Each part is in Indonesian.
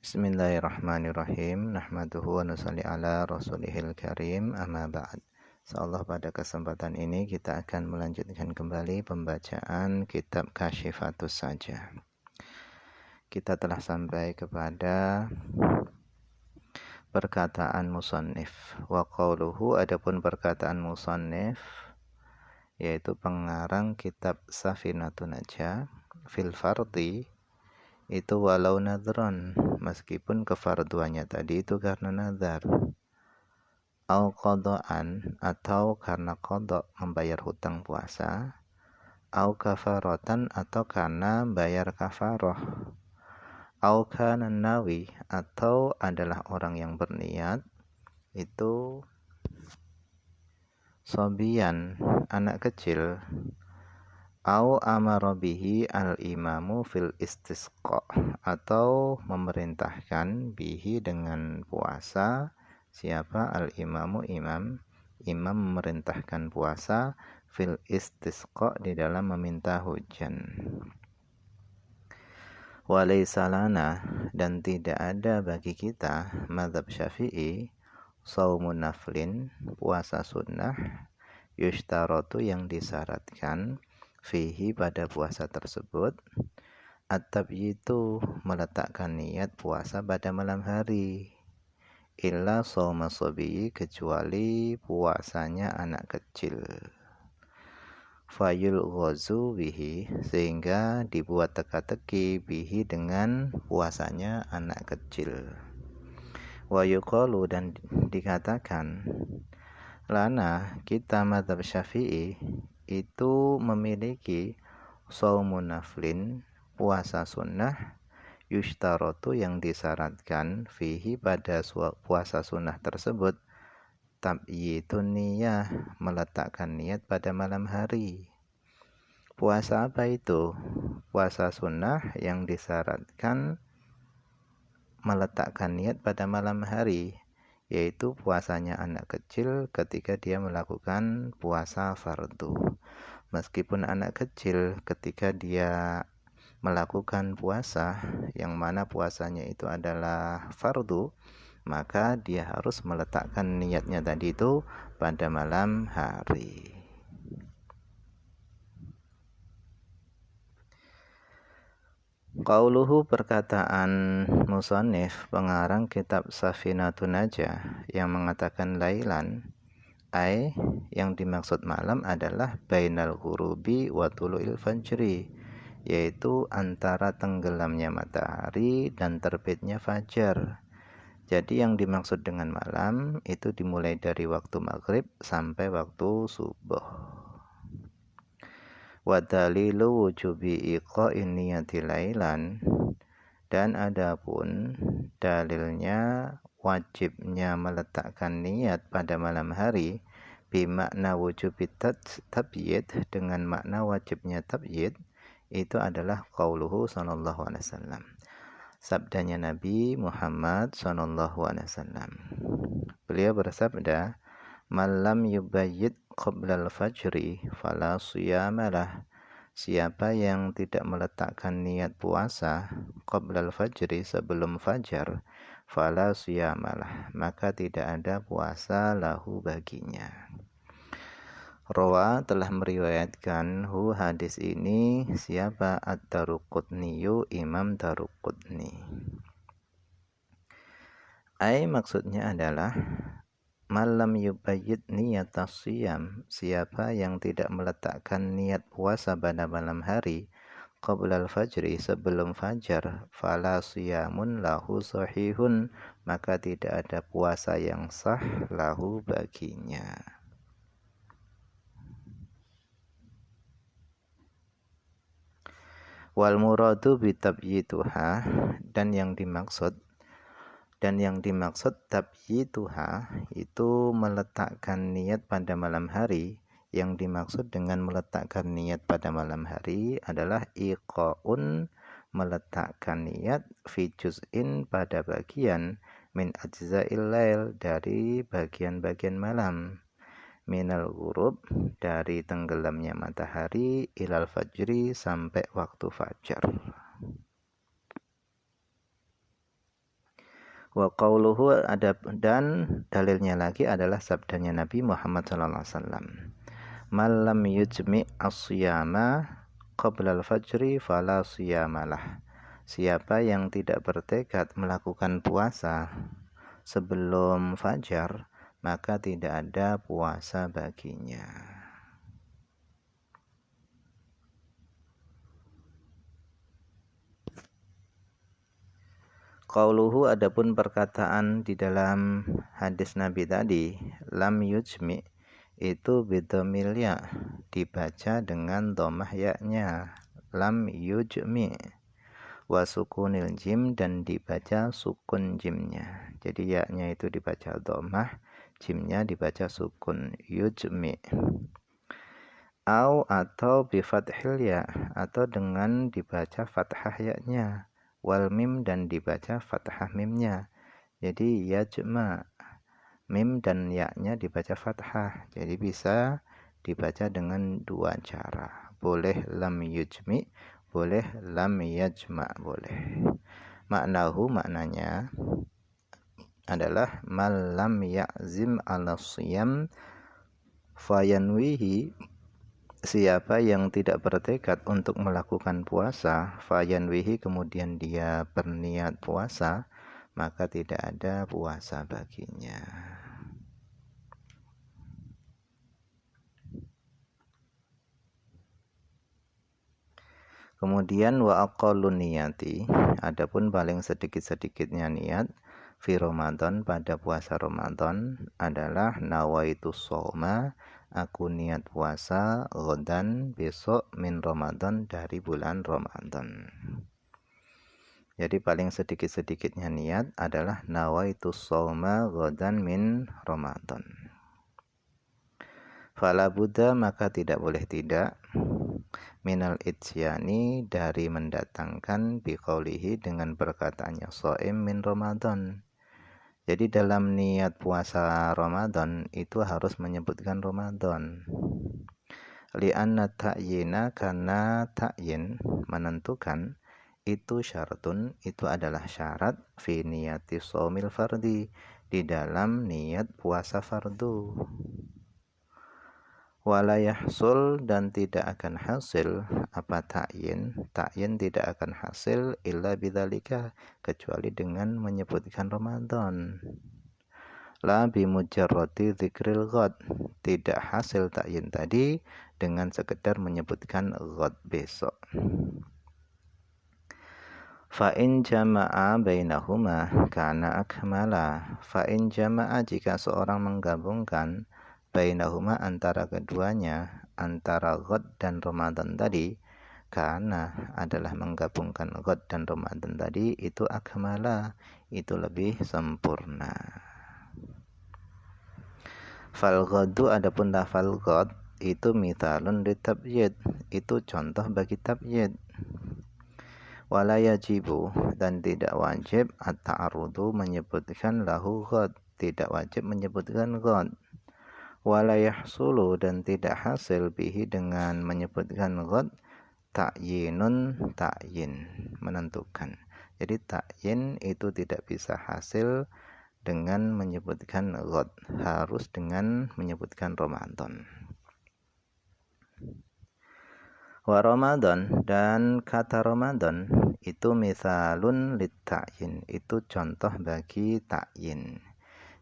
Bismillahirrahmanirrahim. Nahmaduhu wa nusalli ala rasulihil karim. Amma ba'd. Insyaallah pada kesempatan ini kita akan melanjutkan kembali pembacaan kitab Kasyifatus Saja. Kita telah sampai kepada perkataan musannif. Wa qauluhu, adapun perkataan musannif yaitu pengarang kitab Safinatun Najah fil fardhi itu walau nadron, meskipun kefarduannya tadi itu karena nazar, au qadaan, atau karena qada membayar hutang puasa, au kafaratan, atau karena bayar kafaroh, au kana nawi, atau adalah orang yang berniat itu sobian, anak kecil, au amara bihi al-imamu fil istisqa, atau memerintahkan bihi dengan puasa siapa al-imamu imam memerintahkan puasa fil istisqa di dalam meminta hujan. Walaysa lana, dan tidak ada bagi kita mazhab Syafi'i shaumun naflin, puasa sunnah, yushtaratu yang disyaratkan fihi pada puasa tersebut at-tabyitu meletakkan niat puasa pada malam hari, illa shauma sabiyi kecuali puasanya anak kecil, fayul ghazu bihi sehingga dibuat teka-teki bihi dengan puasanya anak kecil, wa yuqalu dan dikatakan lana kita mazhab Syafi'i itu memiliki shaumun naflin, puasa sunnah, yushtaratu yang disyaratkan fihi pada puasa sunnah tersebut tabyitun niyah meletakkan niat pada malam hari. Puasa apa itu? Puasa sunnah yang disyaratkan meletakkan niat pada malam hari, yaitu puasanya anak kecil ketika dia melakukan puasa fardu. Meskipun anak kecil ketika dia melakukan puasa yang mana puasanya itu adalah fardu, maka dia harus meletakkan niatnya tadi itu pada malam hari. Qauluhu, perkataan musannif pengarang kitab Safinatun Najah yang mengatakan lailan, ai yang dimaksud malam adalah bainal ghurubi wa tulu'il fajri, yaitu antara tenggelamnya matahari dan terbitnya fajar. Jadi yang dimaksud dengan malam itu dimulai dari waktu maghrib sampai waktu subuh. Wa dalilu wujubi iqa'in niyati lailan, dan adapun dalilnya wajibnya meletakkan niat pada malam hari bimakna wujubi tabyid, dengan makna wajibnya tabyid itu adalah qauluhu sallallahu alaihi wasallam, sabdanya Nabi Muhammad sallallahu alaihi wasallam. Beliau bersabda, "Malam yubayyid qablal fajri fala siyamalah." Siapa yang tidak meletakkan niat puasa qablal fajri sebelum fajar, fala siyamalah, maka tidak ada puasa lahu baginya. Rawa telah meriwayatkan hadis ini siapa? Ad-Daruqutniyu, Imam Daruqutni. Ai maksudnya adalah malam yubayyid niyatas siyam, siapa yang tidak meletakkan niat puasa pada malam hari qablal fajri sebelum fajar, fala siyamun lahu sahihun, maka tidak ada puasa yang sah lahu baginya. Wal muradu bitabyituha, dan yang dimaksud tabyituha itu meletakkan niat pada malam hari. Yang dimaksud dengan meletakkan niat pada malam hari adalah iqa'un, meletakkan niat fi juz'in pada bagian min ajza'il lail, dari bagian-bagian malam, minal ghurub, dari tenggelamnya matahari, ilal fajri, sampai waktu fajar. Wa qauluhu ada, dan dalilnya lagi adalah sabdanya Nabi Muhammad SAW. Malam yujmi as-siyama qabla al-fajri fala siyamalah. Siapa yang tidak bertekad melakukan puasa sebelum fajar, maka tidak ada puasa baginya. Qauluhu adapun perkataan di dalam hadis Nabi tadi, lam yujmi itu bidhamil ya, dibaca dengan dhamah ya-nya, lam yujmi, wa sukunil jim, dan dibaca sukun jimnya. Jadi ya-nya itu dibaca dhamah, jimnya dibaca sukun, yujmi. Atau bifathil ya, atau dengan dibaca fathah ya-nya, wal mim, dan dibaca fathah mimnya. Jadi yajma, mim dan ya-nya dibaca fathah. Jadi bisa dibaca dengan dua cara. Boleh lam yujmi, boleh lam yajma, boleh. Maknanya adalah malam ya'zim ala siyam fayanwihi, siapa yang tidak bertekad untuk melakukan puasa, fayanwihi, kemudian dia berniat puasa, maka tidak ada puasa baginya. Kemudian wa aqallun niyati, adapun paling sedikit-sedikitnya niat fi Ramadan, pada puasa Ramadan, adalah nawaitu shauma, aku niat puasa, ghadan, besok, min Ramadan, dari bulan Ramadan. Jadi paling sedikit-sedikitnya niat adalah nawaitu shauma ghadan min Ramadan. Fala Buddha, maka tidak boleh tidak, minal itsyani, dari mendatangkan biqaulihi, dengan perkataannya shaim min Ramadan. Jadi dalam niat puasa Ramadan itu harus menyebutkan Ramadan. Li'anna ta'yina, karena ta'yin, menentukan, itu syaratun, itu adalah syarat, fi niyati shaumil fardi, di dalam niat puasa fardu. Wala yahsul, dan tidak akan hasil apa ta'yin tidak akan hasil illa bidzalika, kecuali dengan menyebutkan Ramadan. La bimujarrati dzikril ghad, tidak hasil ta'yin tadi dengan sekedar menyebutkan ghad, besok. Fa in jama'a bainahuma kana akmala. Fa in jama'a, jika seorang menggabungkan, bainahuma, antara keduanya, antara ghad dan Ramadan tadi, karena adalah menggabungkan ghad dan Ramadan tadi, itu akmala, itu lebih sempurna. Fal ghadu, adapun lafal ghad itu mithalun litabyid, itu contoh bagi tabyid. Wala yajibu, dan tidak wajib, at-ta'arudu, menyebutkan lahu ghad, tidak wajib menyebutkan ghad. Wala yahsulu, dan tidak hasil, bihi, dengan menyebutkan ghad, ta'yinun, ta'yin, menentukan. Jadi ta'yin itu tidak bisa hasil dengan menyebutkan ghad, harus dengan menyebutkan Ramadan. Wa Ramadan, dan kata Ramadan itu misalun lit ta'yin, itu contoh bagi ta'yin.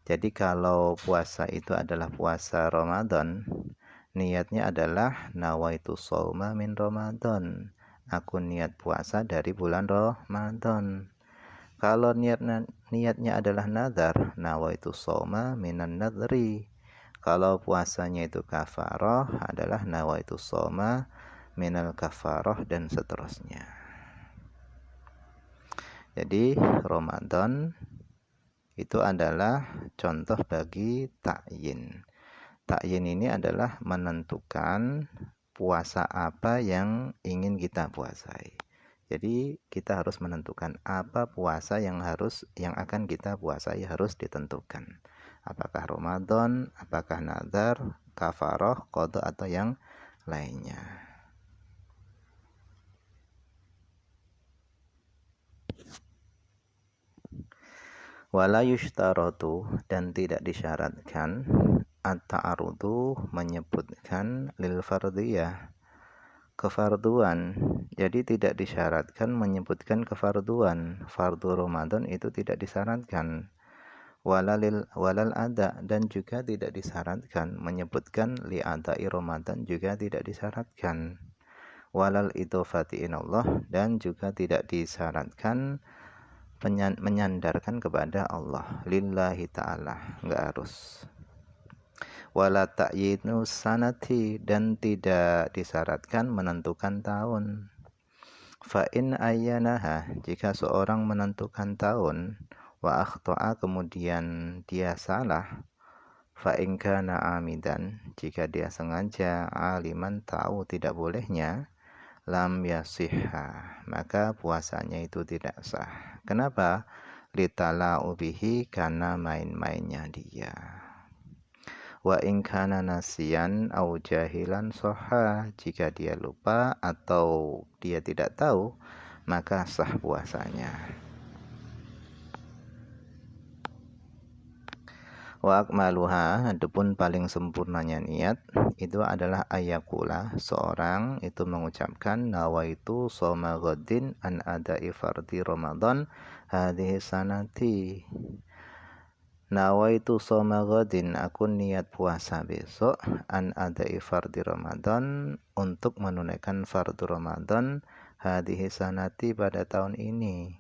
Jadi kalau puasa itu adalah puasa Ramadan, niatnya adalah nawaitu shauma min Ramadan, aku niat puasa dari bulan Ramadan. Kalau niatnya adalah nazar, nawaitu shauma minan nadri. Kalau puasanya itu kafarah, adalah nawaitu shauma minal kafarah, dan seterusnya. Jadi Ramadan itu adalah contoh bagi ta'yin. Ta'yin ini adalah menentukan puasa apa yang ingin kita puasai. Jadi kita harus menentukan apa puasa yang akan kita puasai, harus ditentukan. Apakah Ramadan, apakah nazar, kafarah, qada, atau yang lainnya. Wala yushtaratu, dan tidak disyaratkan, at-ta'arudu, menyebutkan, lil fardiyah, kefarduan. Jadi tidak disyaratkan menyebutkan kefarduan. Fardu Ramadan itu tidak disyaratkan. Walal ada, dan juga tidak disyaratkan menyebutkan li adai Ramadan, juga tidak disyaratkan. Walal idhofati inallah, dan juga tidak disyaratkan menyandarkan kepada Allah, lillahi ta'ala, enggak harus. Wala ta'yinu sanati, dan tidak disyaratkan menentukan tahun. Fa in ayyanaha, jika seorang menentukan tahun, wa akhta'a, kemudian dia salah, fa in kana amidan, jika dia sengaja, aliman, tahu tidak bolehnya, lam yasihha, maka puasanya itu tidak sah. Kenapa? Litala'u bihi, karena main-mainnya dia. Wa in kana nasiyan au jahilan soha, jika dia lupa atau dia tidak tahu, maka sah puasanya. Wa akmaluha, adapun paling sempurnanya niat itu adalah ayakula, seorang itu mengucapkan nawaitu shoma ghadin an adai fardhi Ramadan hadhihi sanati. Nawaitu shoma ghadin, aku niat puasa besok, an adai fardhi Ramadan, untuk menunaikan fardu Ramadan, hadhihi sanati, pada tahun ini.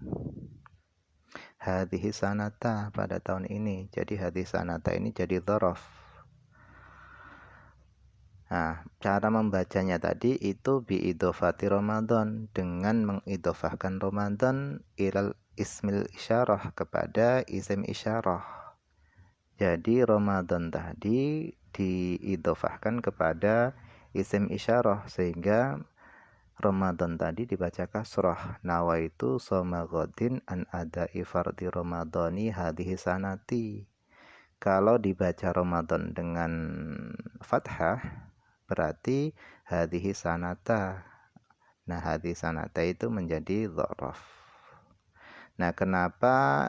Hadhihi sanata, pada tahun ini. Jadi hadhihi sanata ini jadi dzaraf. Nah, cara membacanya tadi itu biidhofati Ramadan, dengan mengidhofahkan Ramadan ilal ismil isyarah, kepada isim isyarah. Jadi Ramadan tadi diidhofahkan kepada isim isyarah, sehingga Ramadan tadi dibaca kasrah. Nawaitu shoma ghadin an adai fardhi Ramadhani hadhihi sanati. Kalau dibaca Ramadan dengan fathah, berarti hadhihi sanata. Nah, hadhihi sanata itu menjadi dzaraf. Nah, kenapa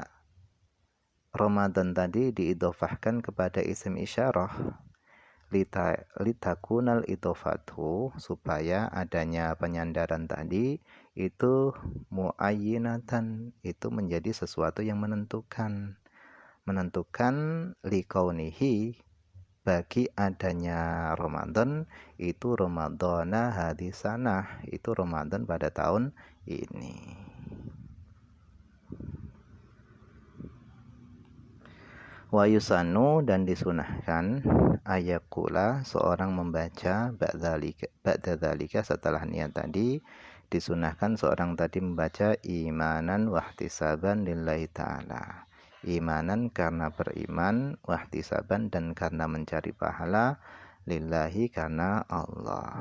Ramadan tadi diidhofahkan kepada isim isyarah? Litakunal idhofatu, supaya adanya penyandaran tadi itu muayyinatan, itu menjadi sesuatu yang menentukan likaunihi, bagi adanya Ramadan, itu Ramadana hadisanah, itu Ramadan pada tahun ini. Wa yusanu, dan disunahkan, ayakula, seorang membaca ba'da dzalika, setelah niat tadi, disunahkan seorang tadi membaca imanan wahtisaban lillahi ta'ala. Imanan, karena beriman, wahtisaban, dan karena mencari pahala, lillahi, karena Allah.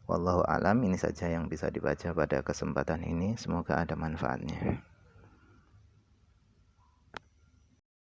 Wallahu alam, ini saja yang bisa dibaca pada kesempatan ini. Semoga ada manfaatnya.